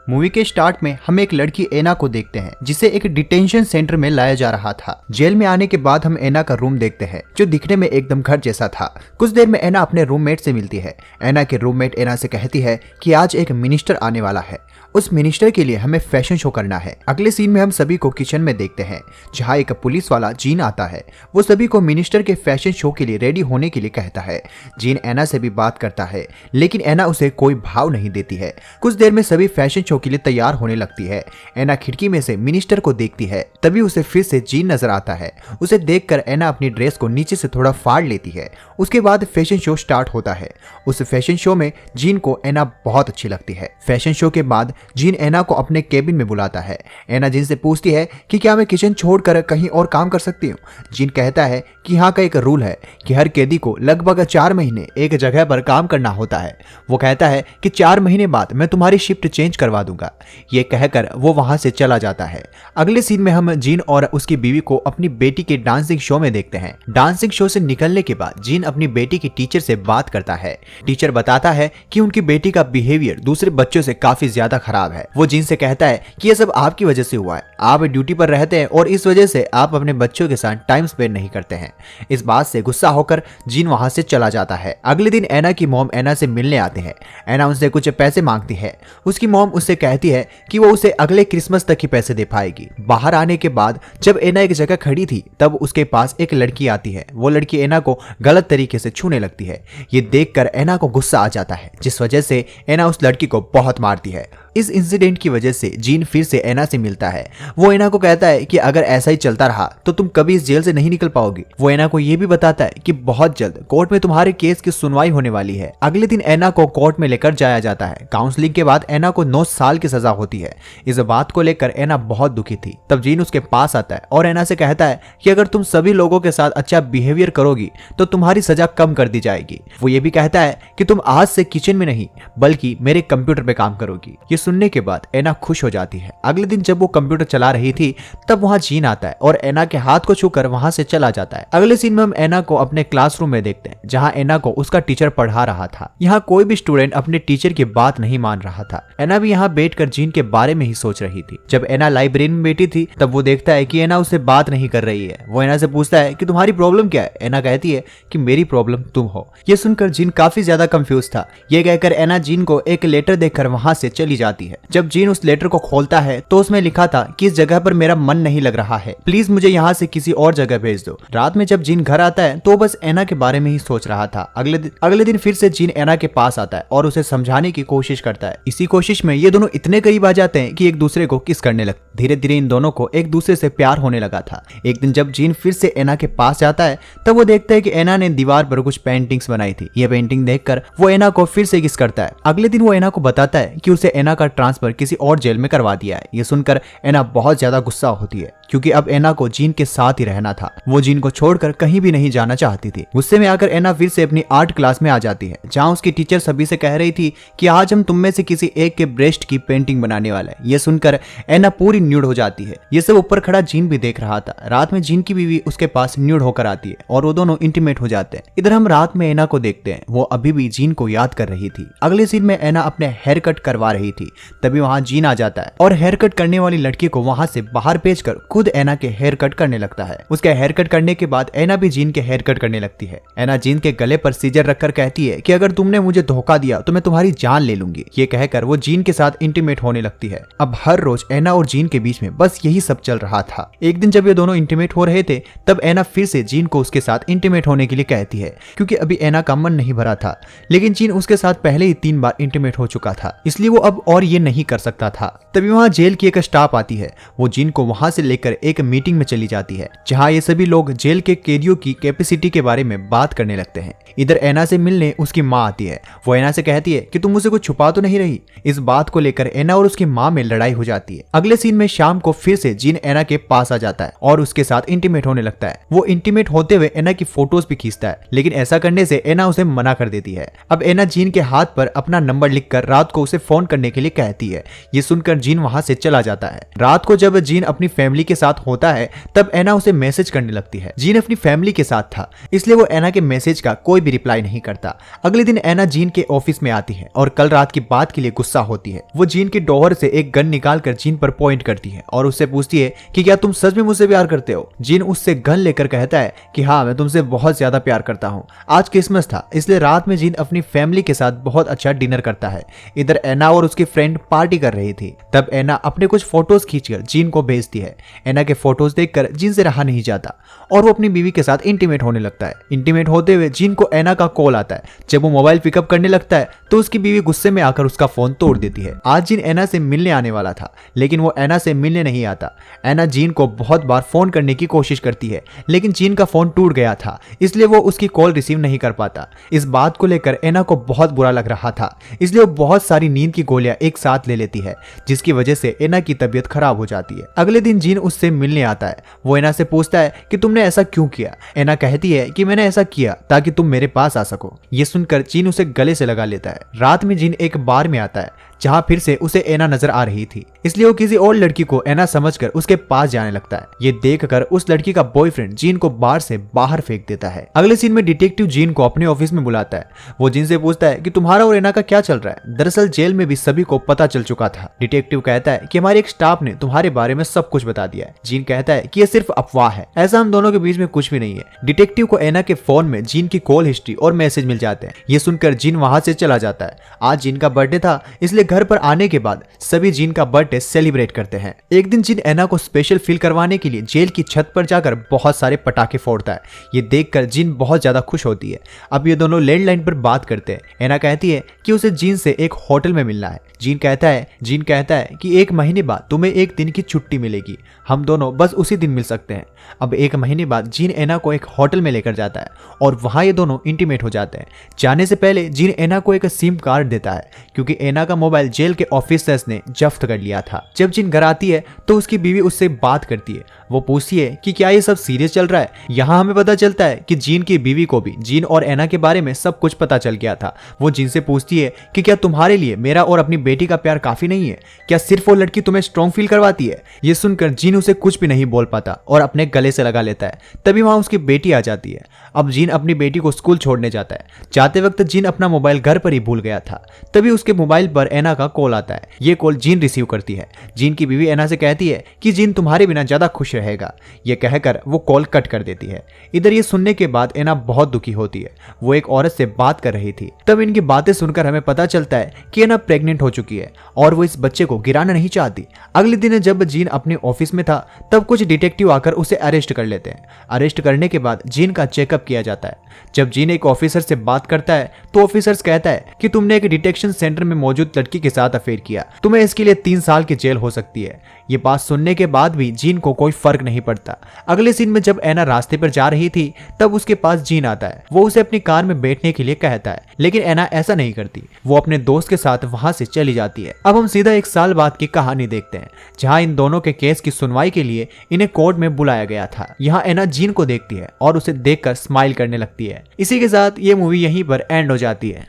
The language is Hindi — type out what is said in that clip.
मूवी के स्टार्ट में हम एक लड़की एना को देखते हैं जिसे एक डिटेंशन सेंटर में लाया जा रहा था। जेल में आने के बाद हम एना का रूम देखते हैं जो दिखने में एकदम घर जैसा था। कुछ देर में एना अपने रूममेट से मिलती है। एना के रूममेट एना से कहती है कि आज एक मिनिस्टर आने वाला है, उस मिनिस्टर के लिए हमें फैशन शो करना है। अगले सीन में हम सभी को किचन में देखते हैं जहाँ एक पुलिस वाला जीन आता है। वो सभी को मिनिस्टर के फैशन शो के लिए रेडी होने के लिए कहता है। जीन एना से भी बात करता है लेकिन एना उसे कोई भाव नहीं देती है। कुछ देर में सभी फैशन शो के लिए तैयार होने लगती है। एना खिड़की में से मिनिस्टर को देखती है, तभी उसे फिर से जीन नजर आता है। उसे देखकर एना अपनी ड्रेस को नीचे से थोड़ा फाड़ लेती है। उसके बाद फैशन शो स्टार्ट होता है। उस फैशन शो में जीन को एना बहुत अच्छी लगती है। फैशन शो के बाद जीन एना को अपने केबिन में बुलाता है। एना जीन से पूछती है कि क्या मैं किचन छोड़कर कहीं और काम कर सकती हूँ। जीन कहता है कि यहाँ का एक रूल है कि हर कैदी को लगभग 4 महीने एक जगह पर काम करना होता है। वो कहता है कि 4 महीने बाद मैं तुम्हारी शिफ्ट चेंज करवा दूंगा। ये कहकर वो वहां से चला जाता है। अगले सीन में हम जीन और उसकी बीवी को अपनी बेटी के डांसिंग शो में देखते हैं। डांसिंग शो से निकलने के बाद जीन अपनी बेटी की टीचर से बात करता है। टीचर बताता है कि उनकी बेटी का बिहेवियर दूसरे बच्चों से काफी ज्यादा खराब है। वो जीन से कहता है कि ये सब आपकी वजह से हुआ है। आप ड्यूटी पर रहते हैं और इस वजह से आप अपने बच्चों के साथ टाइम स्पेंड नहीं करते हैं। इस बात से गुस्सा होकर जीन वहां से चला जाता है। अगले दिन एना की मॉम एना से मिलने आते हैं। एना उनसे कुछ पैसे मांगती है। उसकी मॉम उससे कहती है कि वो उसे अगले क्रिसमस तक ही पैसे दे पाएगी। बाहर आने के बाद जब एना एक जगह खड़ी थी तब उसके पास एक लड़की आती है। वो लड़की एना को गलत तरीके से छूने लगती है। ये देखकर एना को गुस्सा आ जाता है जिस वजह से एना उस लड़की को बहुत मारती है। इस इंसिडेंट की वजह से जीन फिर से एना से मिलता है। वो एना को कहता है कि अगर ऐसा ही चलता रहा तो तुम कभी इस जेल से नहीं निकल पाओगी। वो एना को यह भी बताता है कि बहुत जल्द कोर्ट में तुम्हारे केस की सुनवाई होने वाली है। अगले दिन एना को कोर्ट में लेकर जाया जाता है। काउंसलिंग के बाद एना को 9 साल की सजा होती है। इस बात को लेकर एना बहुत दुखी थी। तब जीन उसके पास आता है और एना से कहता है कि अगर तुम सभी लोगों के साथ अच्छा बिहेवियर करोगी तो तुम्हारी सजा कम कर दी जाएगी। वो ये भी कहता है कि तुम आज से किचन में नहीं बल्कि मेरे कंप्यूटर पे काम करोगी। ये सुनने के बाद एना खुश हो जाती है। अगले दिन जब वो कंप्यूटर चला रही थी तब वहां जीन आता है और एना के हाथ को छूकर वहां से चला जाता है। अगले सीन में हम एना को अपने क्लासरूम में देखते हैं जहां एना को उसका टीचर पढ़ा रहा था। यहाँ कोई भी स्टूडेंट अपने टीचर की बात नहीं मान रहा था। एना भी यहाँ बैठकर जीन के बारे में ही सोच रही थी। जब एना लाइब्रेरी में बैठी थी तब वो देखता है कि एना उससे बात नहीं कर रही है। वो एना से पूछता है कि तुम्हारी प्रॉब्लम क्या है। एना कहती है कि मेरी प्रॉब्लम तुम हो। ये सुनकर जीन काफी ज्यादा कंफ्यूज था। ये कहकर एना जीन को एक लेटर देकर वहां से चली जाती है। जब जीन उस लेटर को खोलता है तो उसमें लिखा था कि इस जगह पर मेरा मन नहीं लग रहा है, प्लीज मुझे यहाँ से किसी और जगह भेज दो। रात में जब जीन घर आता है तो बस एना के बारे में ही सोच रहा था। अगले दिन फिर से जीन एना के पास आता है और उसे समझाने की कोशिश करता है। इसी कोशिश में ये दोनों इतने करीब आ जाते हैं कि एक दूसरे को किस करने लगते। धीरे धीरे इन दोनों को एक दूसरे से प्यार होने लगा था। एक दिन जब जीन फिर से एना के पास जाता है तब वो देखता है कि एना ने दीवार पर कुछ पेंटिंग्स बनाई थी। ये पेंटिंग देखकर वो एना को फिर से किस करता है। अगले दिन वो एना को बताता है कि उसे एना का ट्रांसफर किसी और जेल में करवा दिया है। ये सुनकर एना बहुत ज्यादा गुस्सा होती है क्योंकि अब एना को जीन के साथ ही रहना था। वो जीन को छोड़कर कहीं भी नहीं जाना चाहती थी। गुस्से में आकर एना फिर से अपनी आर्ट क्लास में आ जाती है जहां उसकी टीचर सभी से कह रही थी कि आज हम तुम में से किसी एक के ब्रेस्ट की पेंटिंग बनाने वाला है। ये सुनकर एना पूरी न्यूड हो जाती है। ये सब ऊपर खड़ा जीन भी देख रहा था। रात में जीन की बीवी उसके पास न्यूड होकर आती है और वो दोनों इंटीमेट हो जाते हैं। इधर हम रात में एना को देखते हैं। वो अभी भी जीन को याद कर रही थी। अगले सीन में एना अपने हेयर कट करवा रही थी। तभी वहां जीन आ जाता है और हेयर कट करने वाली लड़की को वहां से बाहर भेजकर खुद एना के हेयर कट करने लगता है। उसके हेयर कट करने के बाद एना भी जीन के हेयर कट करने लगती है। एना जीन के गले पर सीजर रखकर कहती है कि अगर तुमने मुझे धोखा दिया तो मैं तुम्हारी जान ले लूंगी। ये कहकर वो जीन के साथ इंटीमेट होने लगती है। अब हर रोज एना और जीन के बीच में बस यही सब चल रहा था। एक दिन जब ये दोनों इंटीमेट हो रहे थे तब एना फिर से जीन को उसके साथ इंटीमेट होने के लिए कहती है क्योंकि अभी एना का मन नहीं भरा था। लेकिन जीन उसके साथ पहले ही 3 बार इंटीमेट हो चुका था, इसलिए वो अब और ये नहीं कर सकता था। तभी वहां जेल की एक स्टाफ आती है। वो जीन को वहां से लेकर एक मीटिंग में चली जाती है जहां ये सभी लोग जेल के कैदियों की कैपेसिटी के बारे में बात करने लगते हैं। इधर एना से मिलने उसकी माँ आती है। वो एना से कहती है कि तुम मुझसे कुछ छुपा तो नहीं रही। इस बात को लेकर एना और उसकी माँ में लड़ाई हो जाती है। अगले सीन में शाम को फिर से जीन एना के पास आ जाता है और उसके साथ इंटीमेट होने लगता है। वो इंटीमेट होते हुए एना की फोटोज भी खींचता है लेकिन ऐसा करने से एना उसे मना कर देती है। अब एना जीन के हाथ पर अपना नंबर लिखकर रात को उसे फोन करने के लिए कहती है। ये सुनकर जीन वहां से चला जाता है। रात को जब जीन अपनी फैमिली के साथ होता है तब एना उसे मैसेज करने लगती है। जीन अपनी फैमिली के साथ था इसलिए वो एना के मैसेज का कोई भी रिप्लाई नहीं करता। अगले दिन एना जीन के ऑफिस में आती है और कल रात की बात के लिए गुस्सा होती है। वो जीन के डोर से एक गन निकालकर जीन पर पॉइंट करती है और उससे पूछती है कि क्या तुम सच में मुझसे प्यार करते हो। जीन उससे गन लेकर कहता है कि हाँ, मैं तुमसे बहुत ज्यादा प्यार करता हूँ। आज क्रिसमस था इसलिए रात में जीन अपनी फैमिली के साथ बहुत अच्छा डिनर करता है। इधर एना और उसकी फ्रेंड पार्टी कर रही थी। तब एना अपने कुछ फोटोज खींचकर जीन को भेजती है। एना के फोटोज देखकर जीन से रहा नहीं जाता और वो अपनी बीवी के साथ इंटीमेट होने लगता है। इंटीमेट होते हुए जीन को एना का कॉल आता है। जब वो मोबाइल पिकअप करने लगता है तो उसकी बीवी गुस्से में आकर उसका फोन तोड़ देती है। आज जीन एना से मिलने आने वाला था लेकिन वो एना से मिलने नहीं आता। एना जीन को बहुत बार फोन करने की कोशिश करती है लेकिन जीन का फोन टूट गया था इसलिए वो उसकी कॉल रिसीव नहीं कर पाता। इस बात को लेकर एना को बहुत बुरा लग रहा था इसलिए वो बहुत सारी नींद की गोलियां एक साथ ले लेती है जिसकी वजह से एना की तबीयत खराब हो जाती है। अगले दिन जीन उससे मिलने आता है। वो एना से पूछता है कि तुमने ऐसा क्यों किया। एना कहती है कि मैंने ऐसा किया ताकि तुम मेरे पास आ सको। ये सुनकर जीन उसे गले से लगा लेता है। रात में जीन एक बार में आता है जहां फिर से उसे एना नजर आ रही थी इसलिए वो किसी और लड़की को एना समझकर उसके पास जाने लगता है। ये देखकर उस लड़की का बॉयफ्रेंड जीन को बार से बाहर फेंक देता है। अगले सीन में डिटेक्टिव जीन को अपने ऑफिस में बुलाता है। वो जीन से पूछता है कि तुम्हारा और एना का क्या चल रहा है। दरअसल जेल में भी सभी को पता चल चुका था। डिटेक्टिव कहता है कि हमारे एक स्टाफ ने तुम्हारे बारे में सब कुछ बता दिया है। जीन कहता है कि यह सिर्फ अफवाह है, ऐसा हम दोनों के बीच में कुछ भी नहीं है। डिटेक्टिव को एना के फोन में जीन की कॉल हिस्ट्री और मैसेज मिल जाते हैं। ये सुनकर जीन वहां से चला जाता है। आज जीन का बर्थडे था इसलिए घर पर आने के बाद सभी जीन का बर्थडे सेलिब्रेट करते हैं। एक दिन जीन एना को स्पेशल फील करवाने के लिए जेल की छत पर जाकर बहुत सारे पटाखे फोड़ता है। ये देखकर जीन बहुत ज्यादा खुश होती है। अब ये दोनों लैंडलाइन पर बात करते हैं। एना कहती है कि उसे जीन से एक होटल में मिलना है। जीन कहता है कि 1 महीने बाद तुम्हें 1 दिन की छुट्टी मिलेगी। हम दोनों बस उसी दिन मिल सकते हैं। अब 1 महीने बाद जीन एना को एक होटल में लेकर जाता है और वहां ये दोनों इंटीमेट हो जाते हैं। जाने से पहले जीन एना को एक सिम कार्ड देता है क्योंकि एना का मोबाइल जेल के ऑफिसर्स ने जब्त कर लिया था। जब जीन घर आती है तो उसकी बीवी उससे बात करती है। वो पूछती है कि क्या ये सब सीरियस चल रहा है। यहाँ हमें पता चलता है कि जीन की बीवी को भी जीन और एना के बारे में सब कुछ पता चल गया था। वो जीन से पूछती है कि क्या तुम्हारे लिए मेरा और अपनी बेटी का प्यार काफी नहीं है। क्या सिर्फ वो लड़की तुम्हें स्ट्रॉन्ग फील करवाती है। ये सुनकर जीन उसे कुछ भी नहीं बोल पाता और अपने गले से लगा लेता है। तभी वहां उसकी बेटी आ जाती है। अब जीन अपनी बेटी को स्कूल छोड़ने जाता है। जाते वक्त जीन अपना मोबाइल घर पर ही भूल गया था। तभी उसके मोबाइल पर एना का कॉल आता है। ये कॉल जीन रिसीव करती है। जीन की बीवी एना से कहती है कि जीन तुम्हारे बिना ज्यादा खुश रहेगा। ये कहकर वो कॉल कट कर देती है। इधर ये सुनने के बाद एना बहुत दुखी होती है। वो एक औरत से बात कर रही थी। तब इनकी बातें सुनकर हमें पता चलता है कि एना प्रेग्नेंट हो चुकी है और वो इस बच्चे को गिराना नहीं चाहती। अगले दिन जब जीन अपने ऑफिस में था तब कुछ डिटेक्टिव आकर उसे अरेस्ट कर लेते हैं। अरेस्ट करने के बाद जीन का चेकअप किया जाता है। जब जीन एक ऑफिसर से बात करता है तो ऑफिसर्स कहता है कि तुमने एक डिटेक्शन सेंटर में मौजूद लड़की के साथ अफेयर किया, तुम्हें इसके लिए 3 साल की जेल हो सकती है। ये बात सुनने के बाद भी जीन को कोई फर्क नहीं पड़ता। अगले सीन में जब एना रास्ते पर जा रही थी तब उसके पास जीन आता है। वो उसे अपनी कार में बैठने के लिए कहता है लेकिन एना ऐसा नहीं करती। वो अपने दोस्त के साथ वहां से चली जाती है। अब हम सीधा 1 साल बाद की कहानी देखते हैं जहां इन दोनों के केस की सुनवाई के लिए इन्हें कोर्ट में बुलाया गया था। यहाँ एना जीन को देखती है और उसे देखकर स्माइल करने लगती है। इसी के साथ ये मूवी यहीं पर एंड हो जाती है।